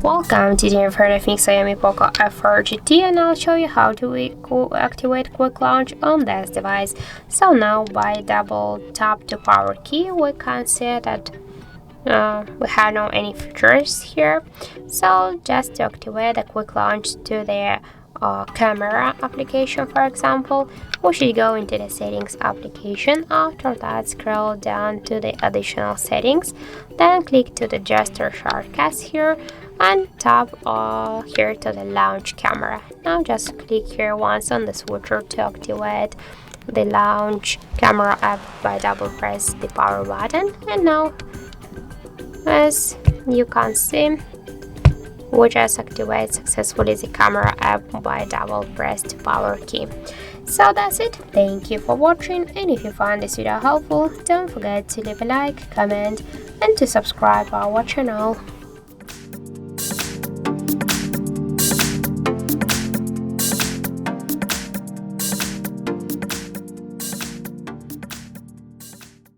Welcome, today I've heard of XIAOMI Poco F4 GT, and I'll show you how to activate quick launch on this device. So now by double tap to power key we can see that we have no any features here. So just to activate the quick launch to the camera application, for example, we should go into the settings application. After that, scroll down to the additional settings, then click to the gesture shortcuts here and tap here to the launch camera. Now just click here once on the switcher to activate the launch camera app by double press the power button, and now as you can see we just activate successfully the camera app by double press the power key. So that's it. Thank you for watching, and if you found this video helpful, don't forget to leave a like, comment and to subscribe our channel.